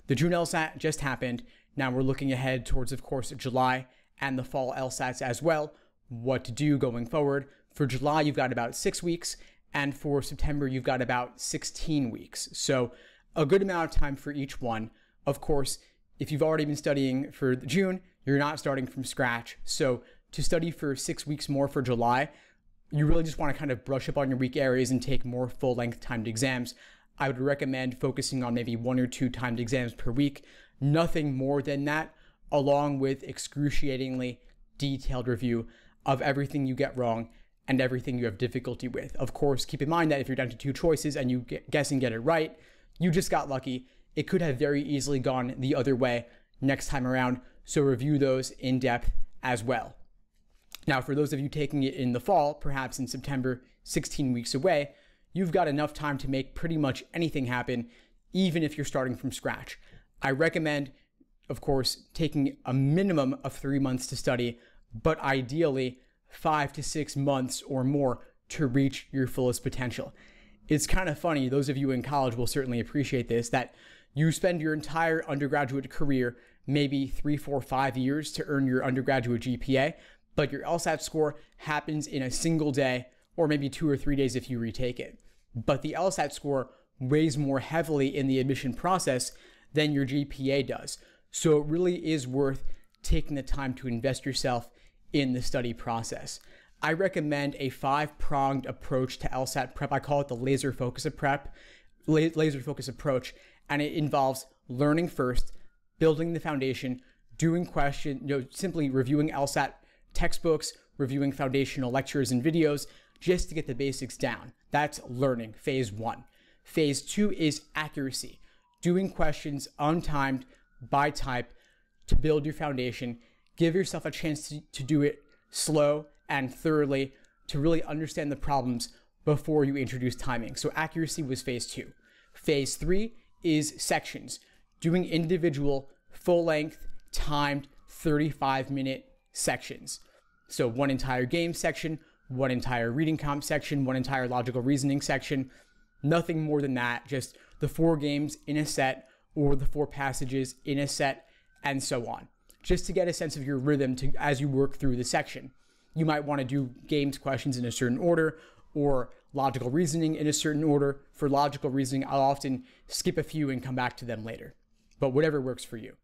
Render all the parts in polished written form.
The June LSAT just happened. Now we're looking ahead towards, of course, July and the fall LSATs as well. What to do going forward. For July, you've got about 6 weeks, and for September, you've got about 16 weeks. So a good amount of time for each one. Of course, if you've already been studying for June, you're not starting from scratch. So to study for 6 weeks more for July, you really just want to kind of brush up on your weak areas and take more full-length timed exams. I would recommend focusing on maybe 1 or 2 timed exams per week, nothing more than that, along with excruciatingly detailed review of everything you get wrong and everything you have difficulty with. Of course, keep in mind that if you're down to 2 choices and you guess and get it right, you just got lucky. It could have very easily gone the other way next time around, so review those in depth as well. Now, for those of you taking it in the fall, perhaps in September, 16 weeks away, you've got enough time to make pretty much anything happen, even if you're starting from scratch. I recommend, of course, taking a minimum of 3 months to study, but ideally 5 to 6 months or more to reach your fullest potential. It's kind of funny, those of you in college will certainly appreciate this, that you spend your entire undergraduate career, maybe 3, 4, 5 years to earn your undergraduate GPA, but your LSAT score happens in a single day, or maybe 2 or 3 days if you retake it. But the LSAT score weighs more heavily in the admission process than your GPA does. So it really is worth taking the time to invest yourself in the study process. I recommend a 5-pronged approach to LSAT prep. I call it the laser focus approach, and it involves learning first, building the foundation, doing simply reviewing LSAT textbooks, reviewing foundational lectures and videos just to get the basics down. That's learning, phase 1. Phase 2 is accuracy, doing questions untimed by type to build your foundation. Give yourself a chance to do it slow and thoroughly to really understand the problems before you introduce timing. So accuracy was phase 2. Phase 3 is sections, doing individual, full-length, timed 35-minute sections. So 1 entire game section, 1 entire reading comp section, 1 entire logical reasoning section, nothing more than that, just the 4 games in a set or the 4 passages in a set and so on, just to get a sense of your rhythm as you work through the section. You might want to do games questions in a certain order or logical reasoning in a certain order. For logical reasoning, I'll often skip a few and come back to them later, but whatever works for you.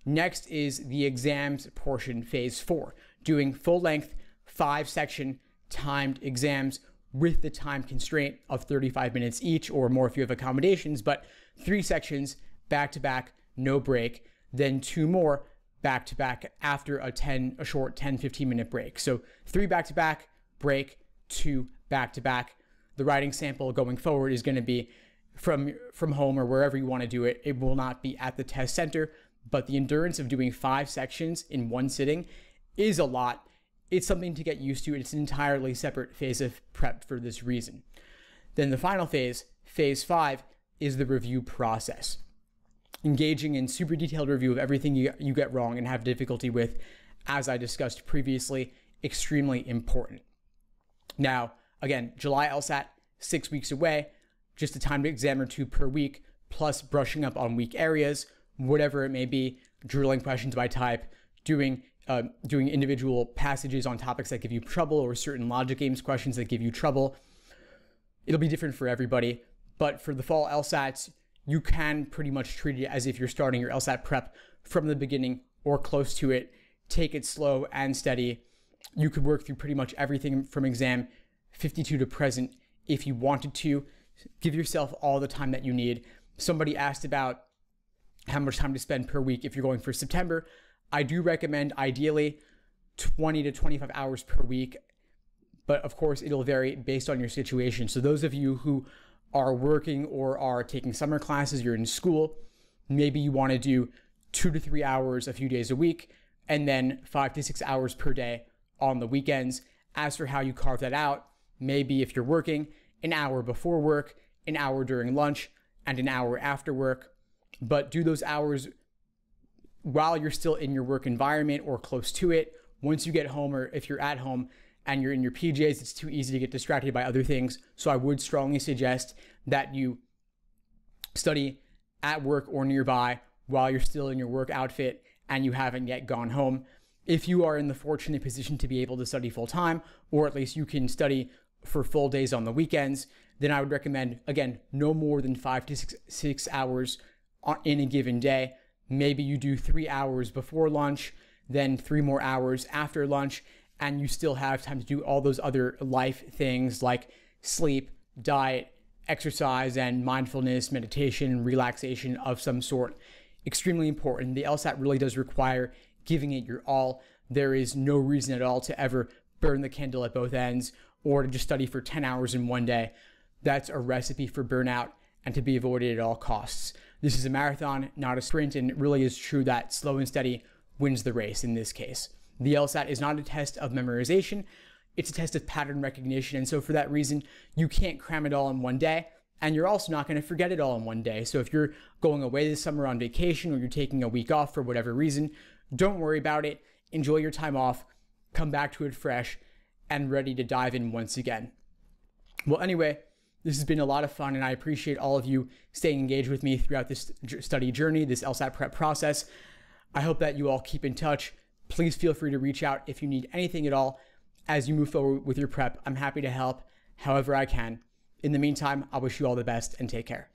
Next is the exams portion, phase 4, doing full-length 5-section timed exams with the time constraint of 35 minutes each or more if you have accommodations, but 3 sections back-to-back, no break, then 2 more back-to-back after a short 10-15 minute break. So 3 back-to-back, break, 2 back-to-back. The writing sample going forward is going to be from home or wherever you want to do it. It will not be at the test center, but the endurance of doing 5 sections in one sitting is a lot. It's something to get used to. It's an entirely separate phase of prep for this reason. Then the final phase, phase 5, is the review process. Engaging in super detailed review of everything you get wrong and have difficulty with, as I discussed previously, extremely important. Now, again, July LSAT, 6 weeks away, just a timed exam or 2 per week, plus brushing up on weak areas, whatever it may be, drilling questions by type, doing individual passages on topics that give you trouble or certain logic games questions that give you trouble. It'll be different for everybody, but for the fall LSATs, you can pretty much treat it as if you're starting your LSAT prep from the beginning or close to it. Take it slow and steady. You could work through pretty much everything from exam 52 to present if you wanted to. Give yourself all the time that you need. Somebody asked about how much time to spend per week if you're going for September. I do recommend ideally 20 to 25 hours per week, but of course it'll vary based on your situation. So those of you who are working or are taking summer classes, you're in school, maybe you want to do 2 to 3 hours a few days a week, and then 5 to 6 hours per day on the weekends. As for how you carve that out, maybe if you're working, an hour before work, an hour during lunch, and an hour after work. But do those hours while you're still in your work environment or close to it. Once you get home, or if you're at home and you're in your PJs, it's too easy to get distracted by other things. So I would strongly suggest that you study at work or nearby while you're still in your work outfit and you haven't yet gone home. If you are in the fortunate position to be able to study full time, or at least you can study for full days on the weekends, then I would recommend, again, no more than 5 to 6 hours in a given day. Maybe you do 3 hours before lunch, then 3 more hours after lunch, and you still have time to do all those other life things like sleep, diet, exercise, and mindfulness, meditation, relaxation of some sort. Extremely important. The LSAT really does require giving it your all. There is no reason at all to ever burn the candle at both ends or to just study for 10 hours in one day. That's a recipe for burnout and to be avoided at all costs. This is a marathon, not a sprint, and it really is true that slow and steady wins the race in this case. The LSAT is not a test of memorization, it's a test of pattern recognition, and so for that reason, you can't cram it all in one day, and you're also not going to forget it all in one day. So if you're going away this summer on vacation or you're taking a week off for whatever reason, don't worry about it. Enjoy your time off, come back to it fresh, and ready to dive in once again. Well, anyway, this has been a lot of fun, and I appreciate all of you staying engaged with me throughout this study journey, this LSAT prep process. I hope that you all keep in touch. Please feel free to reach out if you need anything at all as you move forward with your prep. I'm happy to help however I can. In the meantime, I wish you all the best and take care.